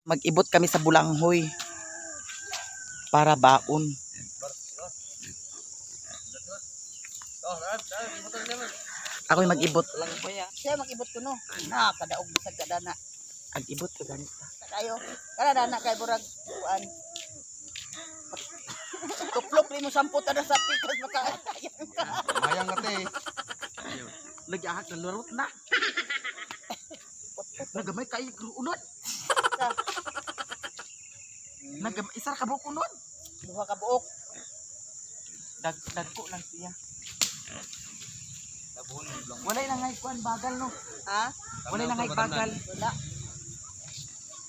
Mag-ibot kami sa Bulanghoy para baon. Ako'y mag-ibot. Siya mag-ibot ko no. Na, kadaog bisag kadana. Ag-ibot ka ganit. Kadayo. Kada na kay burag kuan. Tuplok rin mo sampot na sa pikas makakayang ka. Mayang ate. Lagi-ahak na lurot na. Nagamay kayo unod. Nagamay isar ka buok unod. Duha ka buok. Dagko lang siya. Wala na ngay kuan bagal no. Ha? Wala na ngay bagal. Wala.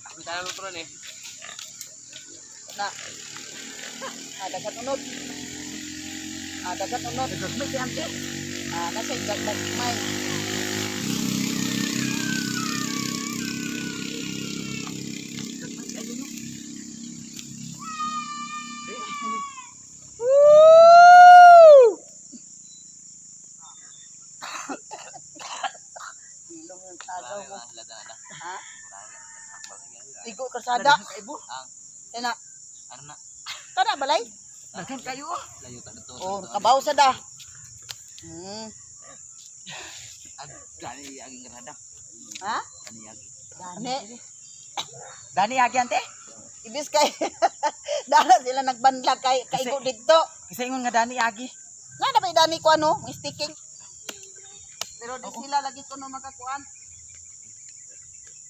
Ang tayo luturan eh. Wala. Dagat unod. Dagat unod. Nagamay si ante. Nasa dagat may. Nagamay kayo no. Ilong yung tagaw mo. Ha? Igo Sada karsada. kaibo. Ena. Ano na? Kada balay? Daghan kayo. Layo ka dito. Oh, kabaw sa da. Gani aging rada. Ha? Gani agi. Dani. Dani agi ante. Ibis kay dala sila nagbanla kay kaigo dito. Kasi ingon nga dani agi. Nga na ba dani ko ano, may sticking. Pero di sila lagi ko no makakuan.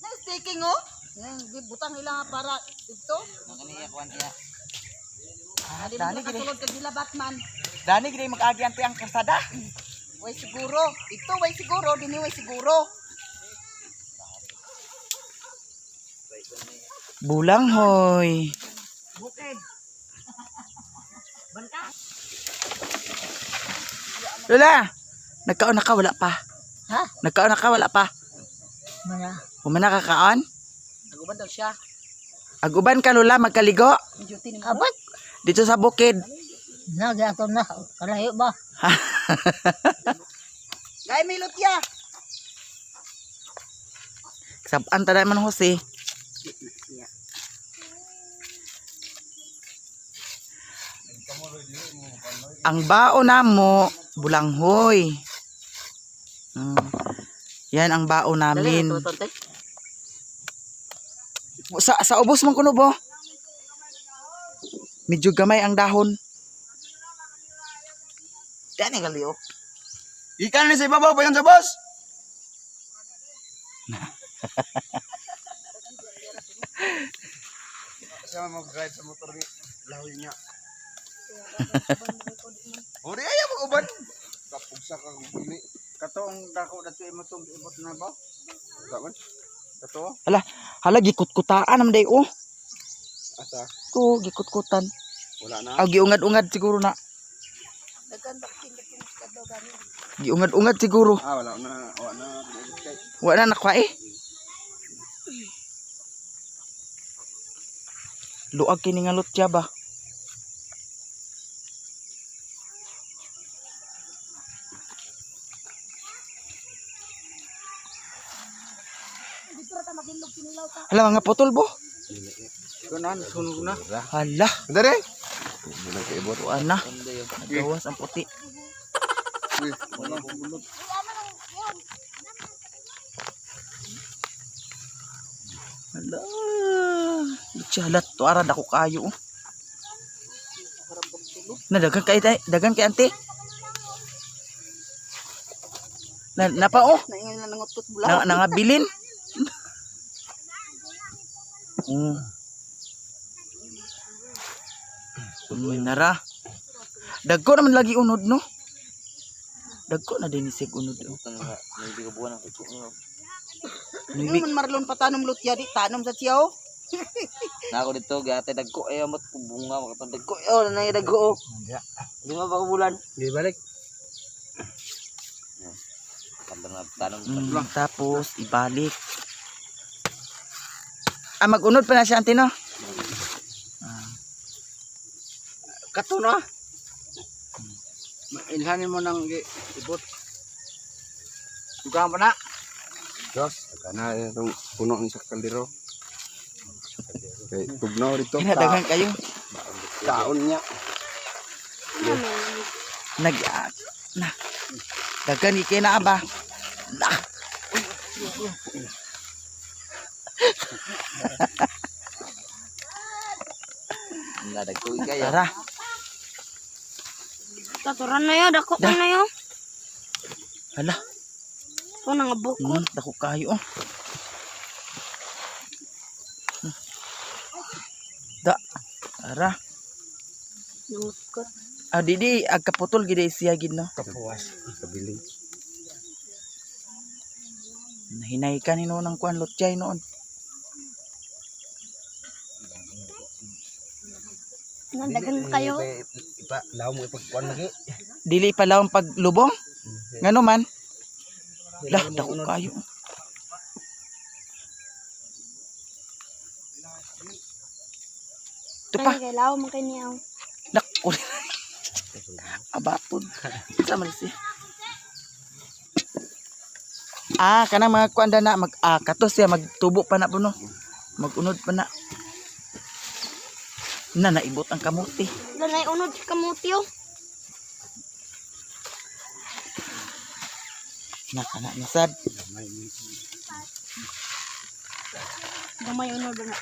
Na sticking oh. Nga butang nila para dito. Gani akuan iya. Di Dani mo gini. katulog kag sila Batman. Dani gini mag-agi ante ang karsada. Way siguro. Ito way siguro, dini way siguro. Bulanghoy. Bukid. Banta. Lola, nagkaon na ka wala pa. Ha? Nagkaon na ka wala pa. Mana? Humana ka kaon? Naguban daw siya. Aguban ka Lola magkaligo Duty ni Abot. dito sa bukid. Na gato na. Kalayo ba? Gay milot ya. Saban ta man Jose. Ang bao namo Bulanghoy. Yan ang bao namin. Sa ubos man kuno bo. Medyo gamay ang dahon. Dani galiyo. Ikan ni sa ibabaw pa yan sa boss. Sama mag-ride sa motor ni lahoy niya. Ori ayaw mo uban. Kapug sa kang bili. Katong dako dato imo tong ibot na ba? Kaman. Kato. Hala gikut-kutaan am day oh. Asa. Ko gikut-kutan. Wala na. Aw giungad-ungad siguro na. Daghan bakit ka daw gani. Giungad-ungad siguro. Wala na. Wala na. Wala na nakwa eh. Luag kini nga lutya ba? Dito ra ta magilog kinilaw ta. Hala mga putol bo. Kanan sunog na. Hala. Dari. Wala kay ibot. Tuan na. Nagawas ang puti. Wala ko bulot. Hala. Lutya halat. Tuara dako kayo oh. Na dagan kay ante. Napa oh. Naingon na nangutot bulaw. Nangabilin. Nara. Dagko naman lagi unod no. Dagko na din isig unod. Hindi ka buwan ang ito. Yung man marlon patanom lutya di tanom sa siyaw. Na ako dito, gate dagko ay amat bunga makatong dagko. Oh, na dagko. 5 pa ka bulan. Di balik. Tanong na tanong. Tapos ibalik. Magunod pa na siya ante no. Kato na. Ilhanin mo ng ibot. Dugaan pa na. Diyos, kana itong puno sa kaldero. Kay tugnaw dito. Kinadagan kayo. Kaon niya. Nag na. Dagan ikay na ba? Na. Dagko kayo. Tara. Taturan na yun, dako Da. na yun. Hala. So, nangabok ko. Dako kayo. Da. Tara. Nangukot. Didi agkaputol gid siya gid no. Kapuwas. Kabiling. Hinay ka ni noon ang kuan lutjay noon. Nandagan kayo. Ipa, law mo ipagkuan lagi. Dili pa lawang paglubong. Ngano man? Lah, dako kayo. Ito pa. Kaya kailaw mo kayo niyaw. Dako. Abatod. Sa man siya. Kanang mga kuanda na katos siya magtubo pa na po no. Magunod pa na. Naibot ang kamuti. Lanay unod si kamutyo. Nakana nasad. Gamay unod na.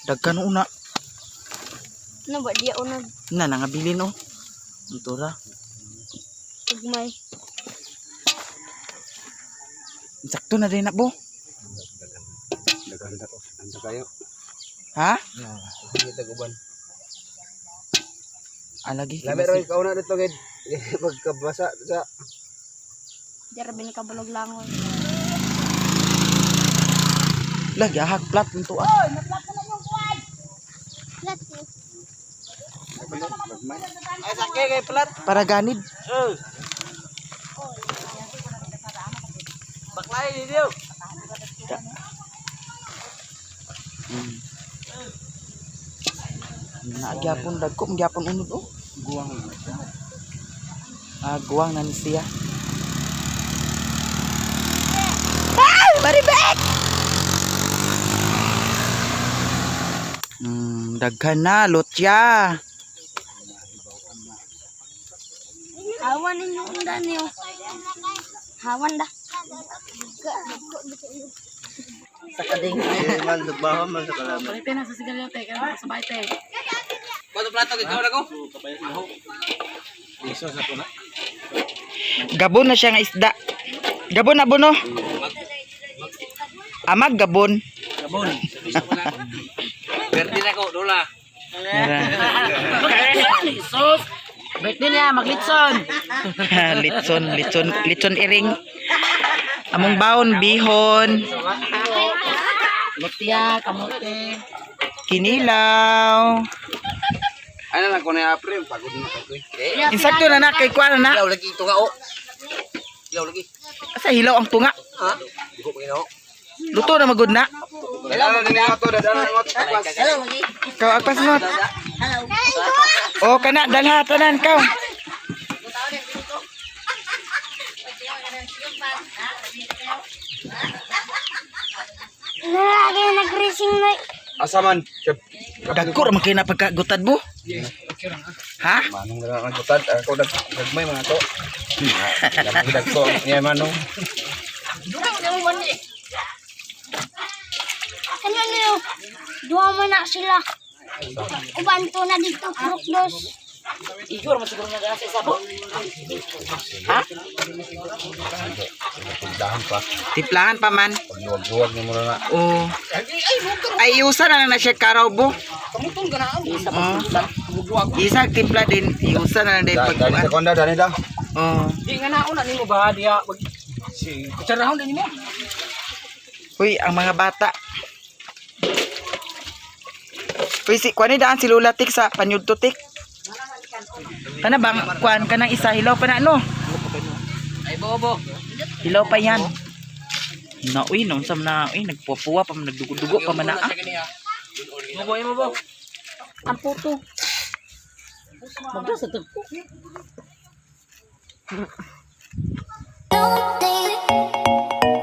Dagkan una. Ano ba dia unod? Nangabili no. Ito ra. Tugmay. Sakto na din na po. Naganda ko. Anda kayo. Ha? Hindi taguban. Lagi. Labi ro ikaw na dito gid. Pagkabasa sa Diyara binikabulog langon. Lagi ahag plat nito ah. Ay sakay kay plat. Para ganid. Baklay di dio. Nagyapon dagko, magyapon unod oh. Guwang. Guwang na ni siya. Maribek! Daghan na, lotya. Hawan ninyo ang danyo. Hawan da. Sa kading. Man dugbaho man sa kalam. Palitin na sa sigarilyo te, kaya sa bahay te. Bato plato gid ko. Gabon na siya nga isda. Gabon na buno. Amag gabon. Gabon. Perdi na ko dola. Sus! Birthday niya, maglitson. litson iring. Among baon bihon. Lutya, kamote. Kinilaw. ano lang ko na apre pagod na ako. Insakto na na kay kuan na. Ilaw lagi ito nga o. Ilaw lagi. Sa hilaw ang tunga. Ha? Di ko paginaw. Luto na magud na. Dala din ako dadala ng otpas. Hello lagi. Kaw agpas not. Oh kana dalha tanan kaw. Lagi nag-racing na. Asaman. Dagko ra man kay na pagkagutad mo. Ha? Manong na ang gutad ako dagmay mga to. Dag ko niya manong. Ano niyo? Duha mo na sila. Uban to na dito, purok dos. Igor mo siguro na sa isa po. Ha? Pagdahan pa. Tiplahan pa man. Pagluwag-luwag ni mo na. Oh. Ay iusa na na siya karaw bo. Kamutong ganaan. Isa timpla din. Iusa na din Dani pagkuan. sa konda dani da. Oh. Di nga nauna nimo ba diya si kutsarahon din nimo. Uy, ang mga bata. Uy, si kuan ni daan si Lulatik sa panyudtutik. Kana bang kuan ka ng isa hilaw pa na no? Ay bobo. Hilaw pa yan. Na uy, nung sam na uy nagpupuwa pa nagdugo-dugo pa man na. Bobo mo bo. Ang puto. Magdo sa tagpo. Don't